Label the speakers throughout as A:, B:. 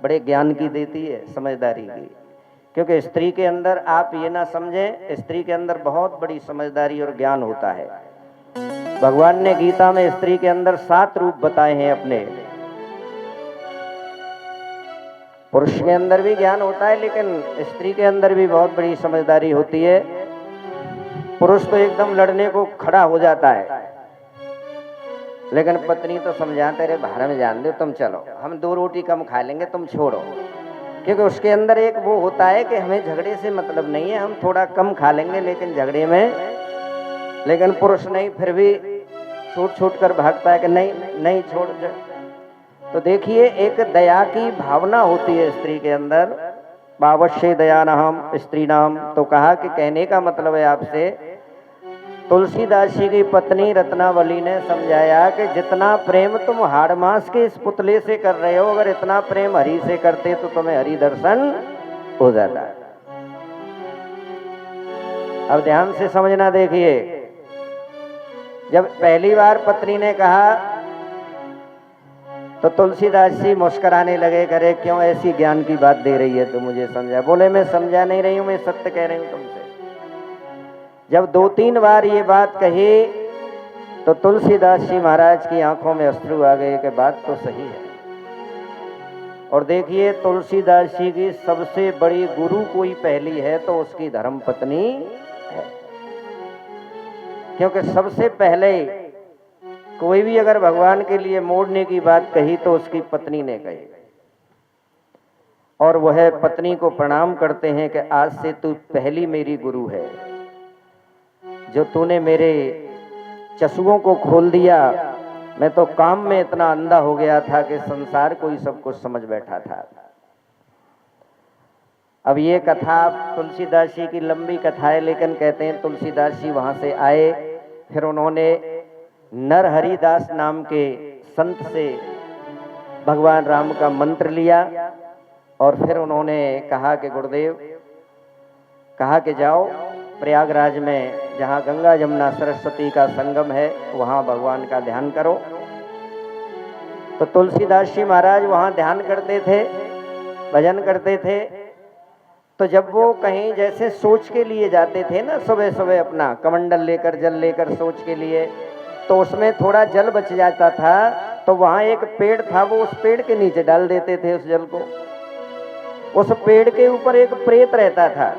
A: बड़े ज्ञान की देती है, समझदारी की। क्योंकि स्त्री के अंदर आप ये ना समझें, स्त्री के अंदर बहुत बड़ी समझदारी और ज्ञान होता है। भगवान ने गीता में स्त्री के अंदर 7 रूप बताए हैं अपने। पुरुष के अंदर भी ज्ञान होता है, लेकिन स्त्री के अंदर भी बहुत बड़ी समझदारी होती है। पुरुष तो एकदम लड़ने को खड़ा हो जाता है, लेकिन पत्नी तो समझाते रहे, बाहर में जान दो, तुम चलो, हम 2 रोटी कम खा लेंगे, तुम छोड़ो। क्योंकि उसके अंदर एक वो होता है कि हमें झगड़े से मतलब नहीं है, हम थोड़ा कम खा लेंगे लेकिन झगड़े में। लेकिन पुरुष नहीं, फिर भी छूट छूट कर भागता है कि नहीं नहीं छोड़। तो देखिए, एक दया की भावना होती है स्त्री के अंदर। बावश्य दया नाम स्त्री नाम। तो कहा कि कहने का मतलब है आपसे, तुलसीदास जी की पत्नी रत्नावली ने समझाया कि जितना प्रेम तुम हाड़ मांस के इस पुतले से कर रहे हो, अगर इतना प्रेम हरि से करते तो तुम्हें हरि दर्शन हो जाता। अब ध्यान से समझना। देखिए, जब पहली बार पत्नी ने कहा तो तुलसीदास जी मुस्कुराने लगे, करे क्यों ऐसी ज्ञान की बात दे रही है, तो मुझे समझा। बोले मैं समझा नहीं रही हूं, मैं सत्य कह रही हूं तुमसे। जब 2-3 बार ये बात कही तो तुलसीदास जी महाराज की आंखों में अश्रु आ गए कि बात तो सही है। और देखिए, तुलसीदास जी की सबसे बड़ी गुरु कोई पहली है तो उसकी धर्म पत्नी है। क्योंकि सबसे पहले कोई भी अगर भगवान के लिए मोड़ने की बात कही तो उसकी पत्नी ने कही, और वह पत्नी को प्रणाम करते हैं कि आज से तू पहली मेरी गुरु है, जो तूने मेरे चशुओं को खोल दिया। मैं तो काम में इतना अंधा हो गया था कि संसार को ही सब कुछ समझ बैठा था। अब ये कथा तुलसीदास जी की लंबी कथा है, लेकिन कहते हैं तुलसीदास जी वहां से आए, फिर उन्होंने नरहरिदास नाम के संत से भगवान राम का मंत्र लिया, और फिर उन्होंने कहा कि गुरुदेव, कहा कि जाओ प्रयागराज में जहाँ गंगा जमुना सरस्वती का संगम है, वहाँ भगवान का ध्यान करो। तो तुलसीदास जी महाराज वहाँ ध्यान करते थे, भजन करते थे। तो जब वो कहीं जैसे सोच के लिए जाते थे ना, सुबह सुबह अपना कमंडल लेकर, जल लेकर सोच के लिए, तो उसमें थोड़ा जल बच जाता था, तो वहाँ एक पेड़ था, वो उस पेड़ के नीचे डाल देते थे उस जल को। उस पेड़ के ऊपर एक प्रेत रहता था।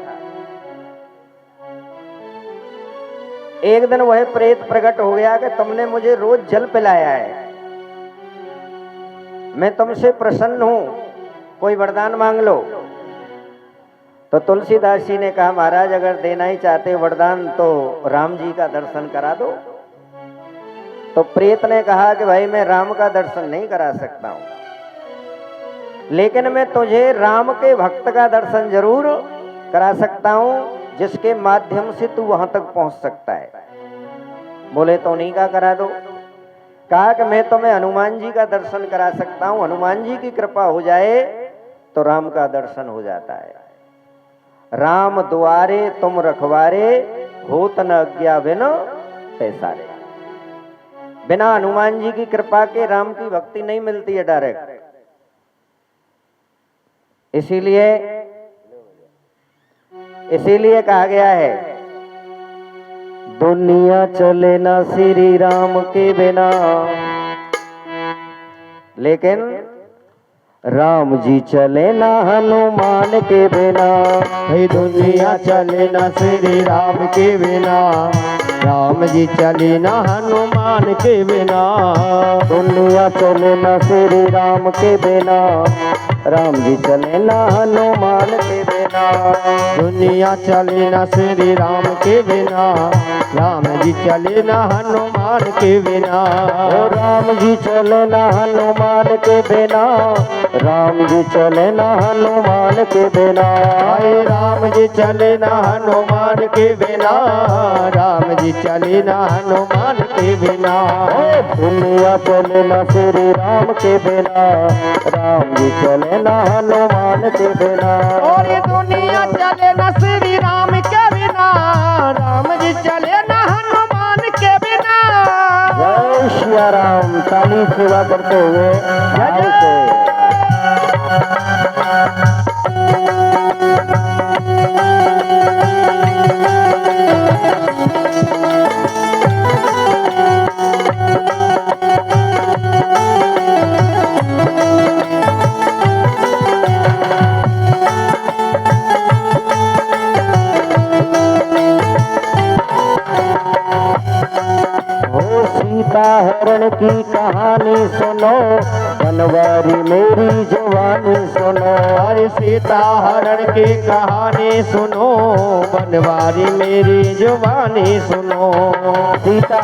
A: एक दिन वह प्रेत प्रकट हो गया कि तुमने मुझे रोज जल पिलाया है, मैं तुमसे प्रसन्न हूं, कोई वरदान मांग लो। तो तुलसीदास जी ने कहा, महाराज अगर देना ही चाहते वरदान तो राम जी का दर्शन करा दो। तो प्रेत ने कहा कि भाई मैं राम का दर्शन नहीं करा सकता हूं, लेकिन मैं तुझे राम के भक्त का दर्शन जरूर करा सकता हूं, जिसके माध्यम से तू वहां तक पहुंच सकता है। बोले तो नहीं का करा दो। कहा कि मैं तुम्हें हनुमान जी का दर्शन करा सकता हूं, हनुमान जी की कृपा हो जाए तो राम का दर्शन हो जाता है। राम द्वारे तुम रखवारे, होत न अज्ञा बिन पैसारे। बिना हनुमान जी की कृपा के राम की भक्ति नहीं मिलती है डायरेक्ट। इसीलिए कहा गया है, दुनिया चले ना श्री राम के बिना, लेकिन राम जी चले ना हनुमान के बिना।
B: दुनिया चले ना श्री राम के बिना, राम जी चले ना हनुमान के बिना।
A: दुनिया चले ना श्री राम के बिना, राम जी चले ना हनुमान के बिना।
B: दुनिया चले ना श्री राम के बिना, राम जी चले ना हनुमान के बिना।
A: राम जी चले ना हनुमान के बिना, राम जी चले ना हनुमान के बिना।
B: राम जी चले ना हनुमान के बिना, राम जी चले ना हनुमान के बिना।
A: दुनिया चले ना श्री राम के बिना, राम जी चले ना हनुमान के बिना।
B: और ये दुनिया चले ना श्री राम के बिना, राम जी चले ना हनुमान के बिना।
A: जय श्री राम। ताली सेवा करते हुए की कहानी सुनो, बनवारी मेरी जवानी सुनो।
B: अरे सीता हरण की कहानी सुनो, बनवारी मेरी जवानी सुनो।
A: सीता